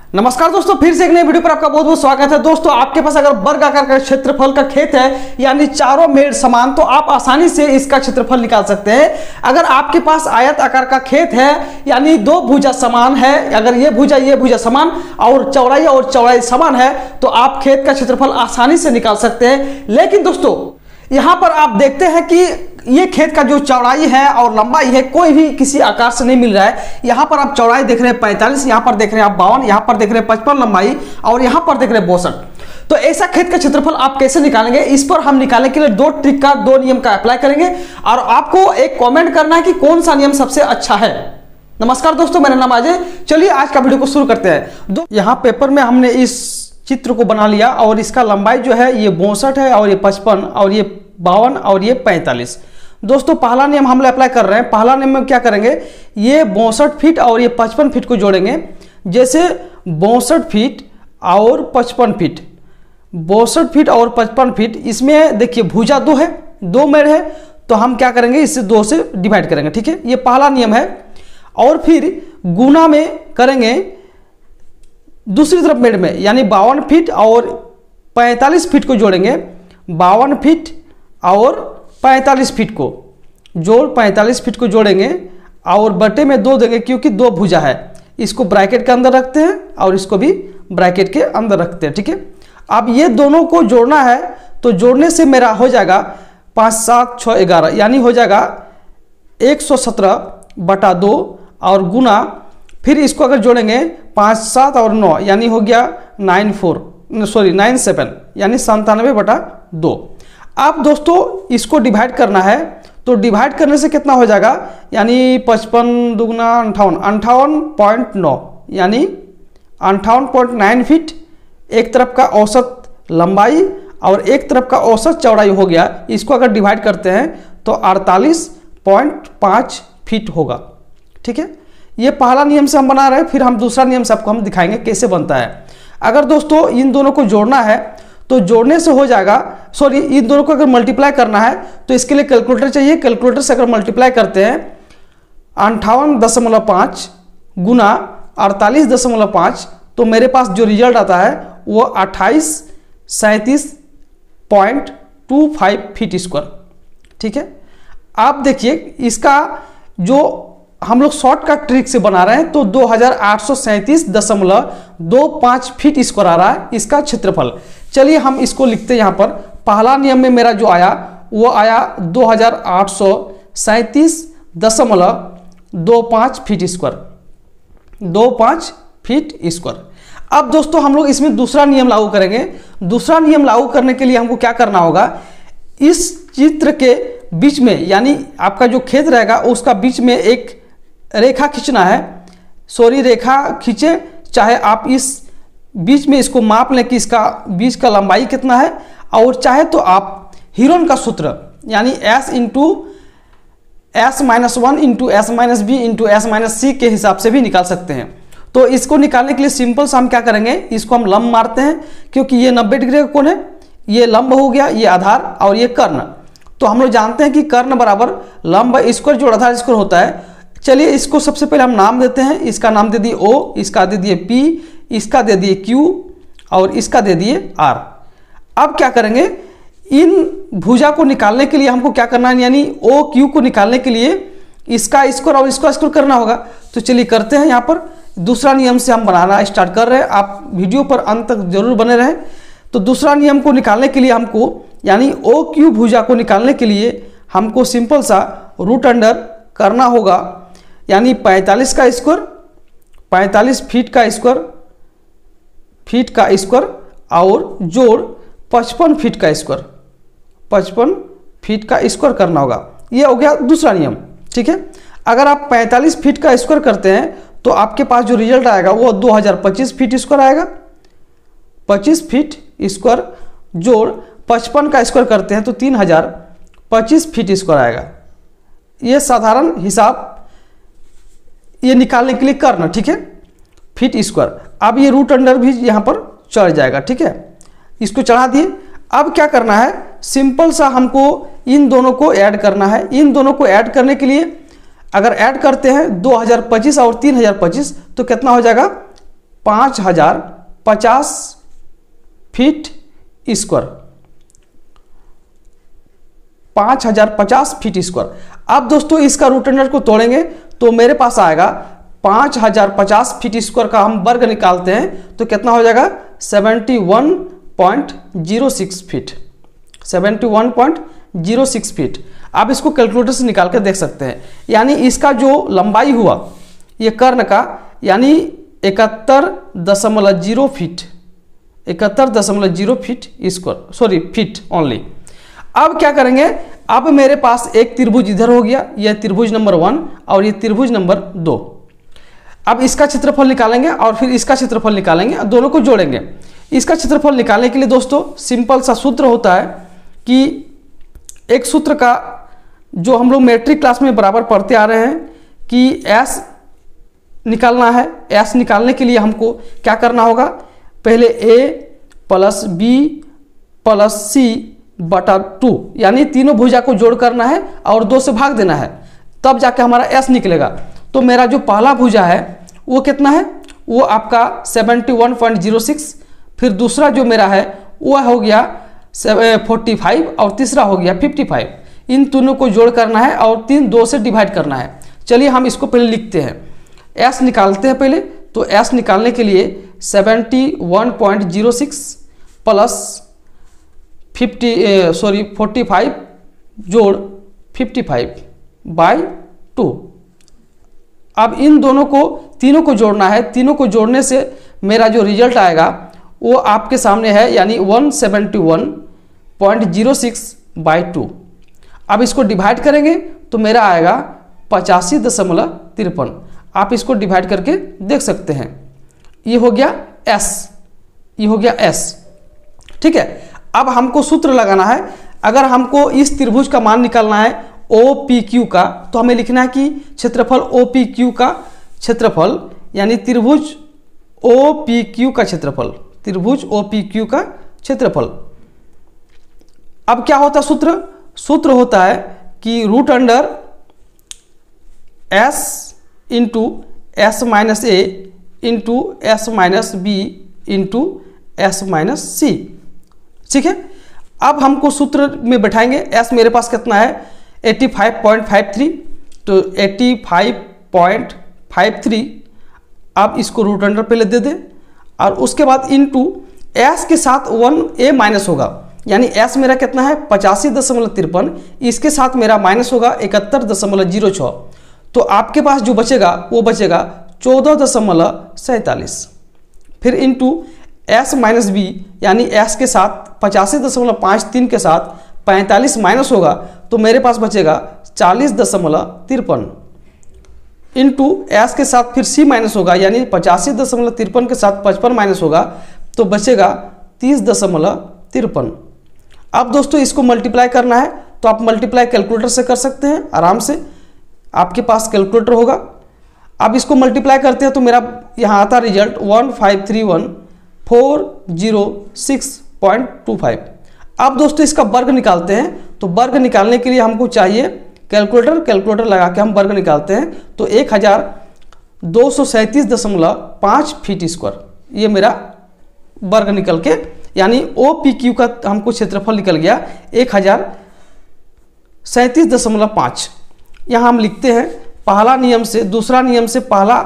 नमस्कार दोस्तों, फिर से एक नई वीडियो पर आपका बहुत बहुत स्वागत है। दोस्तों, आपके पास अगर वर्ग आकार का क्षेत्रफल का खेत है यानी चारों मेड़ समान, तो आप आसानी से इसका क्षेत्रफल निकाल सकते हैं। अगर आपके पास आयत आकार का खेत है यानी दो भुजा समान है, अगर ये भुजा समान और चौड़ाई समान है, तो आप खेत का क्षेत्रफल आसानी से निकाल सकते हैं। लेकिन दोस्तों, यहां पर आप देखते हैं कि ये खेत का जो चौड़ाई है और लंबाई है कोई भी किसी आकार से नहीं मिल रहा है। यहां पर आप चौड़ाई देख रहे हैं 45, यहां पर देख रहे हैं आप 52, यहां पर देख रहे हैं 55 लंबाई और यहां पर देख रहे हैं 62। तो ऐसा खेत का क्षेत्रफल आप कैसे निकालेंगे, इस पर हम निकालने के लिए दो नियम का अप्लाई करेंगे और आपको एक कॉमेंट करना है कि कौन सा नियम सबसे अच्छा है। नमस्कार दोस्तों, मेरा नाम अजय। चलिए आज का वीडियो को शुरू करते हैं। यहाँ पेपर में हमने इस चित्र को बना लिया और इसका लंबाई जो है ये 62 है और ये 55 और ये 52 और ये 45। दोस्तों, पहला नियम हम अप्लाई कर रहे हैं। पहला नियम में क्या करेंगे, ये 62 फीट और ये 55 फीट को जोड़ेंगे। जैसे 62 फीट और 55 फीट, 62 फीट और 55 फीट, इसमें देखिए भुजा दो है, दो मेड़ है, तो हम क्या करेंगे, इससे 2 से डिवाइड करेंगे। ठीक है, ये पहला नियम है। और फिर गुना में करेंगे दूसरी तरफ मेड़ में, यानी 52 फीट और 45 फीट को जोड़ेंगे। 52 फीट और 45 फीट को 45 फीट को जोड़ेंगे और बटे में 2 देंगे, क्योंकि 2 भुजा है। इसको ब्रैकेट के अंदर रखते हैं और इसको भी ब्रैकेट के अंदर रखते हैं। ठीक है, अब ये दोनों को जोड़ना है, तो जोड़ने से मेरा हो जाएगा 5 7 6 11, यानी हो जाएगा 117/2 और गुना फिर इसको अगर जोड़ेंगे 5 7 और 9, यानी हो गया 97, यानी 97/2। अब दोस्तों इसको डिवाइड करना है, तो डिवाइड करने से कितना हो जाएगा, यानी 55 दूगुना 58.9, यानी 58.9 फीट एक तरफ का औसत लंबाई और एक तरफ का औसत चौड़ाई हो गया। इसको अगर डिवाइड करते हैं तो 48.5 फीट होगा। ठीक है, ये पहला नियम से हम बना रहे हैं। फिर हम दूसरा नियम से आपको हम दिखाएंगे कैसे बनता है। अगर दोस्तों इन दोनों को जोड़ना है तो जोड़ने से हो जाएगा, इन दोनों को अगर मल्टीप्लाई करना है तो इसके लिए कैलकुलेटर चाहिए। कैलकुलेटर से अगर मल्टीप्लाई करते हैं 58.5 गुना 48.5, तो मेरे पास जो रिजल्ट आता है वो 2837.25 फीट स्क्वायर। ठीक है, आप देखिए इसका जो हम लोग शॉर्टकट ट्रिक से बना रहे हैं, तो 2837.25 फीट स्क्वायर आ रहा है इसका क्षेत्रफल। चलिए हम इसको लिखते हैं। यहाँ पर पहला नियम में मेरा जो आया वो आया 2837.25 फीट स्क्वायर, 25 फीट स्क्वायर। अब दोस्तों हम लोग इसमें दूसरा नियम लागू करेंगे। दूसरा नियम लागू करने के लिए हमको क्या करना होगा, इस चित्र के बीच में, यानी आपका जो खेत रहेगा उसका बीच में एक रेखा खींचना है। रेखा खींचे, चाहे आप इस बीच में इसको माप लें कि इसका बीच का लंबाई कितना है, और चाहे तो आप हीरोन का सूत्र यानी S into S-1 into S-B into S-C के हिसाब से भी निकाल सकते हैं। तो इसको निकालने के लिए सिंपल सा हम क्या करेंगे, इसको हम लंब मारते हैं, क्योंकि ये 90 डिग्री का कोण है, ये लंब हो गया, ये आधार और ये कर्ण। तो हम लोग जानते हैं कि कर्ण बराबर लंब स्क्वायर जो आधार स्क्वायर होता है। चलिए इसको सबसे पहले हम नाम देते हैं। इसका नाम दे दिए O, इसका दे दिए P, इसका दे दिए Q और इसका दे दिए R। अब क्या करेंगे, इन भुजा को निकालने के लिए हमको क्या करना है, यानी OQ को निकालने के लिए इसका स्क्वायर और इसका स्क्वायर करना होगा। तो चलिए करते हैं। यहाँ पर दूसरा नियम से हम बनाना स्टार्ट कर रहे हैं, आप वीडियो पर अंत तक जरूर बने रहें। तो दूसरा नियम को निकालने के लिए हमको, यानी OQ भुजा को निकालने के लिए हमको सिंपल सा रूट अंडर करना होगा, यानी 45 का स्क्वायर, 45 फीट का स्क्वायर और जोड़ 55 फीट का स्क्वायर, 55 फीट का स्क्वायर करना होगा। ये हो गया दूसरा नियम। ठीक है, अगर आप 45 फीट का स्क्वायर करते हैं तो आपके पास जो रिजल्ट आएगा वो 2025 फीट स्क्वायर आएगा। 25 फीट स्क्वायर जोड़ 55 का स्क्वायर करते हैं तो 3025 फीट स्क्वायर आएगा। ये साधारण हिसाब ये निकालने के लिए करना। ठीक है, फीट स्क्वायर। अब ये रूट अंडर भी यहाँ पर चढ़ जाएगा। ठीक है, इसको चढ़ा दिए। अब क्या करना है, सिंपल सा हमको इन दोनों को ऐड करना है। इन दोनों को ऐड करने के लिए अगर ऐड करते हैं 2025 और 3025 तो कितना हो जाएगा, 5050 फीट स्क्वायर, 5050 फीट स्क्वायर। अब दोस्तों इसका रूट अंडर को तोड़ेंगे तो मेरे पास आएगा 5050 फीट स्क्वायर का हम वर्ग निकालते हैं तो कितना हो जाएगा 71.06 फीट, 71.06 फीट। आप इसको कैलकुलेटर से निकाल कर देख सकते हैं। यानी इसका जो लंबाई हुआ ये कर्ण का, यानी 71.0 feet, 71.0 feet square, sorry feet only. अब क्या करेंगे, अब मेरे पास एक त्रिभुज इधर हो गया, यह त्रिभुज नंबर 1 और ये त्रिभुज नंबर 2। अब इसका क्षेत्रफल निकालेंगे और फिर इसका क्षेत्रफल निकालेंगे, दोनों को जोड़ेंगे। इसका क्षेत्रफल निकालने के लिए दोस्तों सिंपल सा सूत्र होता है कि एक सूत्र का जो हम लोग मैट्रिक क्लास में बराबर पढ़ते आ रहे हैं कि S निकालना है। S निकालने के लिए हमको क्या करना होगा, पहले A plus B plus C बटा 2, यानी तीनों भुजा को जोड़ करना है और 2 से भाग देना है, तब जाके हमारा S निकलेगा। तो मेरा जो पहला भुजा है वो कितना है, वो आपका 71.06, फिर दूसरा जो मेरा है वो हो गया 45 और तीसरा हो गया 55। इन तीनों को जोड़ करना है और 2 से डिवाइड करना है। चलिए हम इसको पहले लिखते हैं, S निकालते हैं पहले। तो S निकालने के लिए 71.06 प्लस 45 जोड़ 55 बाई 2। अब इन दोनों को तीनों को जोड़ना है, तीनों को जोड़ने से मेरा जो रिजल्ट आएगा वो आपके सामने है, यानी 171.06 बाई 2। अब इसको डिवाइड करेंगे तो मेरा आएगा 85.53। आप इसको डिवाइड करके देख सकते हैं। ये हो गया S, ये हो गया S, ठीक है। अब हमको सूत्र लगाना है। अगर हमको इस त्रिभुज का मान निकालना है OPQ का, तो हमें लिखना है कि क्षेत्रफल OPQ का क्षेत्रफल, यानी त्रिभुज OPQ का क्षेत्रफल, त्रिभुज OPQ का क्षेत्रफल। अब क्या होता है सूत्र, सूत्र होता है कि root under S into S minus A into S minus B into S minus C, ठीक है। अब हमको सूत्र में बैठाएंगे। S मेरे पास कितना है 85.53, तो 85.53 आप इसको रूट अंडर पहले दे दें और उसके बाद इनटू S के साथ 1A माइनस होगा, यानी S मेरा कितना है 85.53, इसके साथ मेरा माइनस होगा 71.06। तो आपके पास जो बचेगा वो बचेगा 14.47। फिर इनटू S माइनस B, यानी S के साथ 85.53 के साथ 45 माइनस होगा तो मेरे पास बचेगा 40.53। इनटू S के साथ फिर C माइनस होगा, यानी 85.53 के साथ 55 माइनस होगा तो बचेगा 30.53। अब दोस्तों इसको मल्टीप्लाई करना है तो आप मल्टीप्लाई कैलकुलेटर से कर सकते हैं आराम से, आपके पास कैलकुलेटर होगा। अब इसको मल्टीप्लाई करते हैं तो मेरा यहाँ आता रिजल्ट 1531.406.25। अब दोस्तों इसका वर्ग निकालते हैं, तो वर्ग निकालने के लिए हमको चाहिए कैलकुलेटर, कैलकुलेटर लगा के हम वर्ग निकालते हैं तो 1237.5 फीट स्क्वायर ये मेरा वर्ग निकल के, यानी OPQ का हमको क्षेत्रफल निकल गया 1037.5। यहाँ हम लिखते हैं पहला नियम से दूसरा नियम से पहला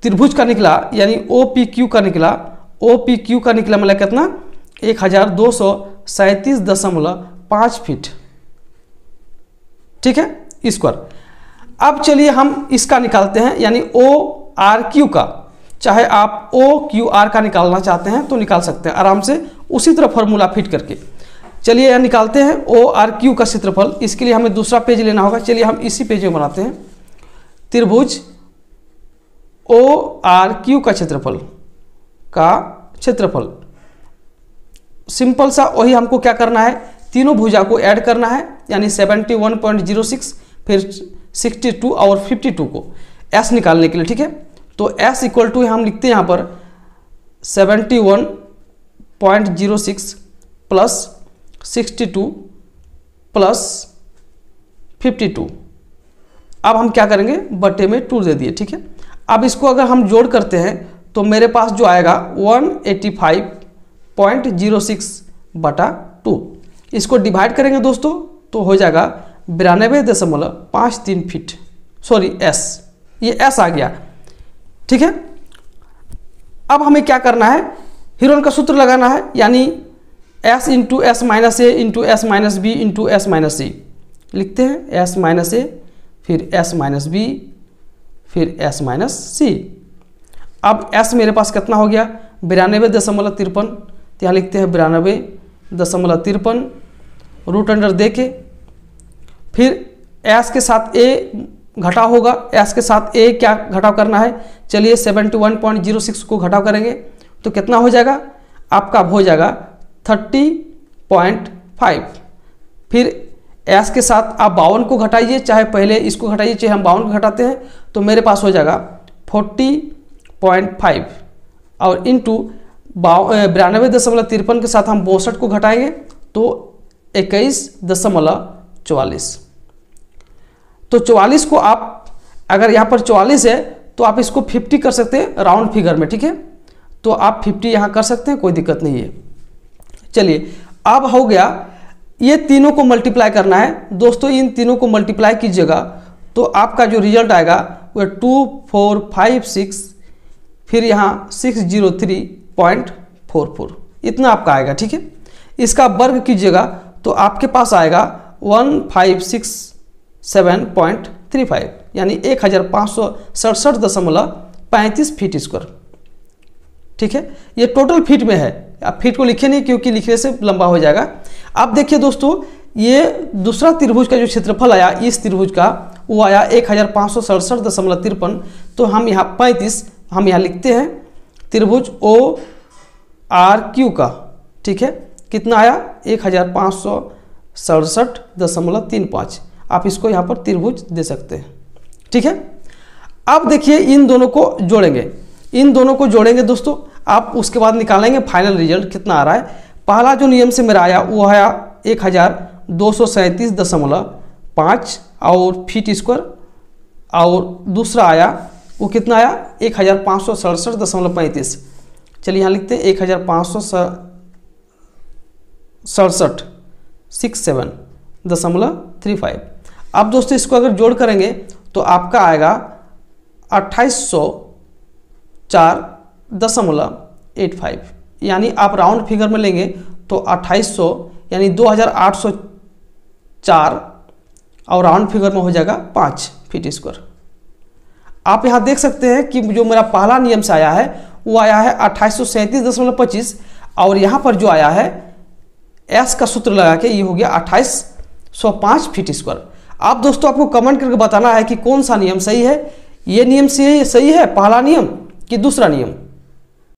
त्रिभुज का निकला, यानी OPQ का निकला, OPQ का निकला मतलब कितना 1237.5 फीट, ठीक है स्क्वायर। अब चलिए हम इसका निकालते हैं, यानी ORQ का, चाहे आप OQR का निकालना चाहते हैं तो निकाल सकते हैं आराम से उसी तरह फॉर्मूला फिट करके। चलिए यह निकालते हैं ORQ का क्षेत्रफल। इसके लिए हमें दूसरा पेज लेना होगा। चलिए हम इसी पेज में बनाते हैं त्रिभुज ORQ का क्षेत्रफल सिंपल सा वही हमको क्या करना है, तीनों भुजा को ऐड करना है, यानी 71.06 फिर 62 और 52 को S निकालने के लिए, ठीक है। तो S इक्वल टू हम लिखते हैं यहाँ पर 71.06 प्लस 62 प्लस 52। अब हम क्या करेंगे बटे में 2 दे दिए, ठीक है। अब इसको अगर हम जोड़ करते हैं तो मेरे पास जो आएगा 185.06/2। इसको डिवाइड करेंगे दोस्तों तो हो जाएगा 92.53 फीट, सॉरी एस, ये एस आ गया। ठीक है, अब हमें क्या करना है, हीरोन का सूत्र लगाना है, यानी S into S minus A into S minus B into S minus C. लिखते हैं एस माइनस ए, फिर एस माइनस बी, फिर एस माइनस सी। अब एस मेरे पास कितना हो गया 92.53, तो यहाँ लिखते हैं 92.53 रूट अंडर दे के, फिर एस के साथ ए घटाव होगा, एस के साथ ए क्या घटाव करना है, चलिए 71.06 को घटाव करेंगे तो कितना हो जाएगा आपका, हो जाएगा 30.5। फिर एस के साथ आप 52 को घटाइए, चाहे पहले इसको घटाइए चाहे हम 52 को घटाते हैं, तो मेरे पास हो जाएगा 40.5 और इंटू 92.53 के साथ हम 62 को घटाएंगे तो 21.44। तो 44 को आप, अगर यहाँ पर 44 है तो आप इसको 50 कर सकते हैं राउंड फिगर में। ठीक है, तो आप 50 यहाँ कर सकते हैं, कोई दिक्कत नहीं है। चलिए, अब हो गया, ये तीनों को मल्टीप्लाई करना है दोस्तों। इन तीनों को मल्टीप्लाई कीजिएगा तो आपका जो रिजल्ट आएगा वो 2456, फिर यहाँ 603.44, इतना आपका आएगा। ठीक है, इसका वर्ग कीजिएगा तो आपके पास आएगा 1567.35, यानी 1567.35 फीट स्क्वायर। ठीक है, ये टोटल फीट में है, आप फीट को लिखे नहीं क्योंकि लिखने से लंबा हो जाएगा। अब देखिए दोस्तों, ये दूसरा त्रिभुज का जो क्षेत्रफल आया इस त्रिभुज का, वो आया 1567.53, तो हम यहाँ 35 हम यहाँ लिखते हैं त्रिभुज ORQ का। ठीक है, कितना आया 1567.35, आप इसको यहाँ पर त्रिभुज दे सकते हैं। ठीक है, अब देखिए इन दोनों को जोड़ेंगे, इन दोनों को जोड़ेंगे दोस्तों, आप उसके बाद निकालेंगे फाइनल रिजल्ट कितना आ रहा है। पहला जो नियम से मेरा आया वो आया 1237.5 और फीट स्क्वायर, और दूसरा आया वो कितना आया 1567.35। चलिए यहाँ लिखते हैं 1567.35। अब दोस्तों इसको अगर जोड़ करेंगे तो आपका आएगा 2804.85, यानी आप राउंड फिगर में लेंगे तो 2800 यानी 2804 और राउंड फिगर में हो जाएगा 5 फीट स्क्वायर। आप यहाँ देख सकते हैं कि जो मेरा पहला नियम से आया है वो आया है 2837.25, और यहाँ पर जो आया है एस का सूत्र लगा के ये हो गया 2805 फीट स्क्वायर। आप दोस्तों आपको कमेंट करके बताना है कि कौन सा नियम सही है, ये नियम से सही है पहला नियम कि दूसरा नियम।